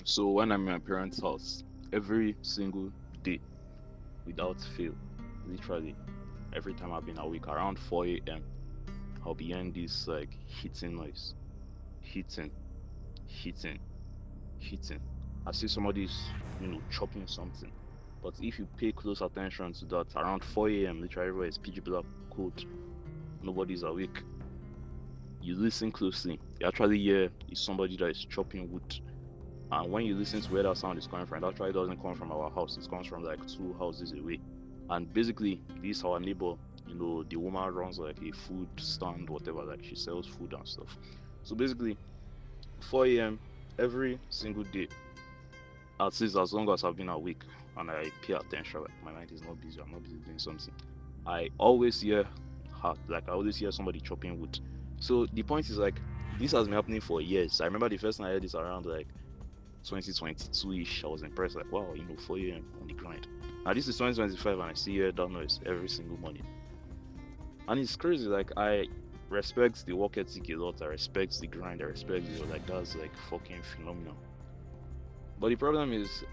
So when I'm in my parents' house, every single day, without fail, literally every time I've been awake around 4 a.m., I'll be hearing this like hitting noise, hitting, hitting, hitting. I see somebody's, chopping something. But if you pay close attention to that, around 4 a.m., literally everywhere is pitch black, cold, nobody's awake. You listen closely, you actually hear is somebody that is chopping wood. And when you listen to where that sound is coming from, it actually doesn't come from our house. It comes from like two houses away. And basically, this our neighbor, the woman runs like a food stand, whatever, like she sells food and stuff. So basically, 4 a.m. every single day, at least as long as I've been awake and I pay attention, like my mind is not busy, I'm not busy doing something. I always hear her, like I always hear somebody chopping wood. So the point is like this has been happening for years. I remember the first time I heard this around like 2022-ish. I was impressed, like wow, 4 a.m. on the grind. Now this is 2025 and I see hear that noise every single morning. And it's crazy, like I respect the work ethic a lot, I respect the grind, I respect like that's like fucking phenomenal. But the problem is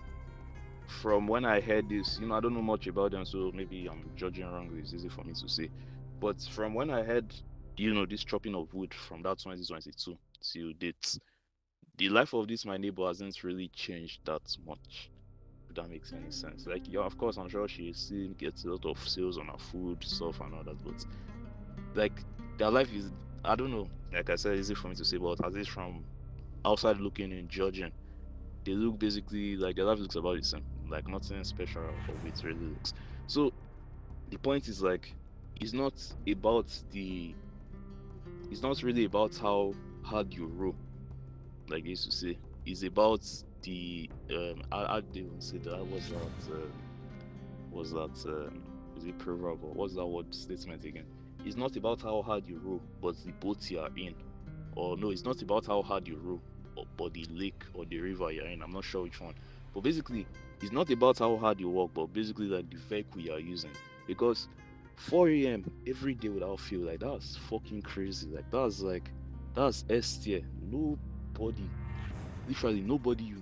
from when I heard this, I don't know much about them, so maybe I'm judging wrongly. It's easy for me to say. But from when I heard, this chopping of wood from that 2022 till date, the life of this my neighbor hasn't really changed that much. If that makes any sense. Like, yeah, of course, I'm sure she still gets a lot of sales on her food stuff and all that, but like their life is, I don't know. Like I said, easy for me to say, but at least from outside looking in, judging, they look basically like their life looks about the same. Like nothing special of it really looks. So the point is like it's not about the it's not really about how hard you row, like they used to say. It's about the I didn't even say that was that is it proverb or what's that word statement again? It's not about how hard you row, but the boat you are in. Or no, it's not about how hard you row, but the lake or the river you're in. I'm not sure which one. But basically, it's not about how hard you walk, but basically like the vehicle you are using. Because 4 a.m. every day without fuel, like that's fucking crazy. That's S tier. Nobody, literally nobody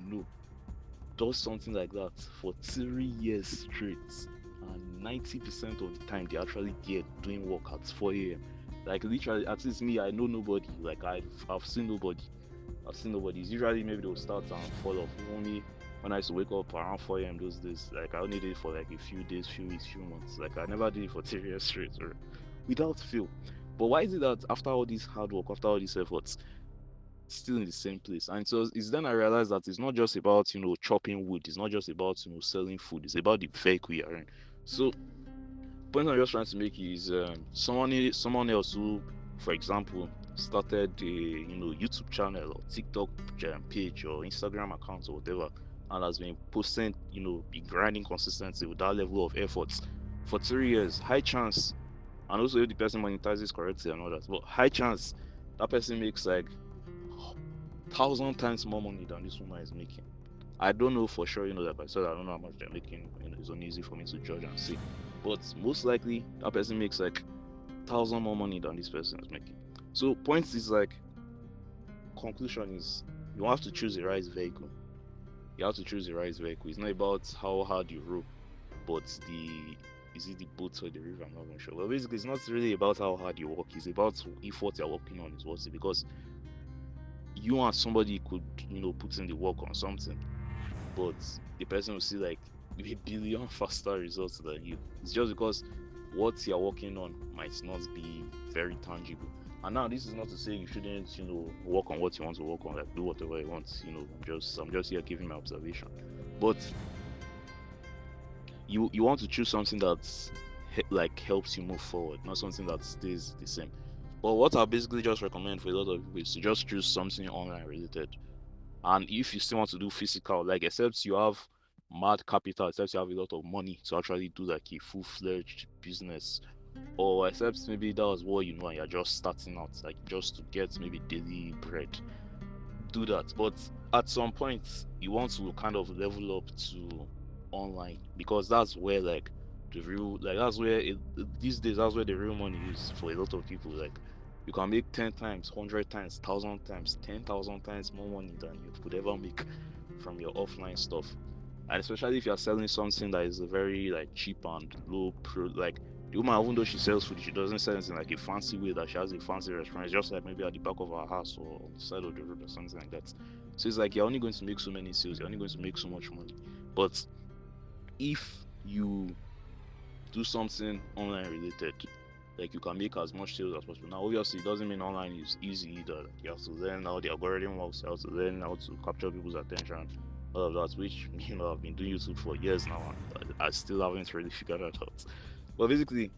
does something like that for 3 years straight. And 90% of the time, they actually there doing work at 4 a.m. Like, literally, at least me, I know nobody. Like, I've seen nobody. I've seen nobody. It's usually maybe they'll start and fall off. Only when I used to wake up around 4 a.m. those days, like, I only did it for like a few days, few weeks, few months. Like, I never did it for 3 years straight or without fail. But why is it that after all this hard work, after all these efforts, still in the same place? And so it's then I realized that it's not just about chopping wood. It's not just about selling food. It's about the vehicle you're in. So point I'm just trying to make is someone else who, for example, started a YouTube channel or TikTok page or Instagram account or whatever, and has been posting, been grinding consistently with that level of efforts for 3 years. High chance, and also if the person monetizes correctly and all that, but high chance that person makes like 1,000 times more money than this woman is making. I don't know for sure, like I said, I don't know how much they're making. It's uneasy for me to judge and see. But most likely, that person makes like 1,000 more money than this person is making. So, point is like, conclusion is you have to choose the right vehicle. You have to choose the right vehicle. It's not about how hard you row, but the is it the boat or the river? I'm not even sure. Well, basically, it's not really about how hard you work. It's about if what you're working on is worth it. Because you and somebody could, put in the work on something, but the person will see like a billion faster results than you. It's just because what you're working on might not be very tangible. And now this is not to say you shouldn't, work on what you want to work on, like do whatever you want. I'm just here giving my observation. But you want to choose something that's like helps you move forward, not something that stays the same. But what I basically just recommend for a lot of people is to just choose something online related. And if you still want to do physical, like except you have mad capital, except you have a lot of money to actually do like a full-fledged business, or except maybe that was what you know and you're just starting out, like just to get maybe daily bread, do that. But at some point, you want to kind of level up to online because that's where like the real, like that's where these days that's where the real money is for a lot of people. Like you can make 10 times, 100 times, 1,000 times, 10,000 times more money than you could ever make from your offline stuff. And especially if you're selling something that is a very like cheap and low pro, like the woman, even though she sells food, she doesn't sell it in like a fancy way that she has a fancy restaurant. It's just like maybe at the back of her house or on the side of the road or something like that. So it's like you're only going to make so many sales, you're only going to make so much money. But if you do something online related, like you can make as much sales as possible. Now, obviously, it doesn't mean online is easy either. Like you have to learn how the algorithm works, you have to learn how to capture people's attention, all of that. Which I've been doing YouTube for years now, and I still haven't really figured that out. But basically,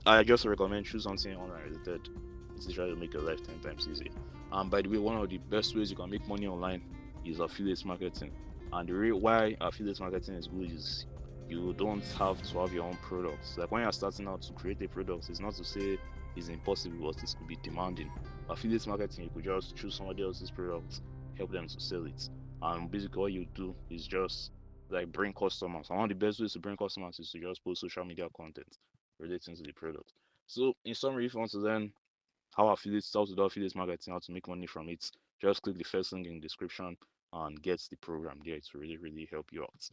I just recommend choose something online related. It's try to make your life 10 times easier. And by the way, one of the best ways you can make money online is affiliate marketing. And the real why affiliate marketing is good is you don't have to have your own products. Like when you're starting out to create a product, it's not to say it's impossible, but it could be demanding. Affiliate marketing, you could just choose somebody else's product, help them to sell it. And basically what you do is just like bring customers. And one of the best ways to bring customers is to just post social media content relating to the product. So in summary, if you want to learn how to do affiliate marketing, how to make money from it, just click the first link in the description and get the program there to really, really help you out.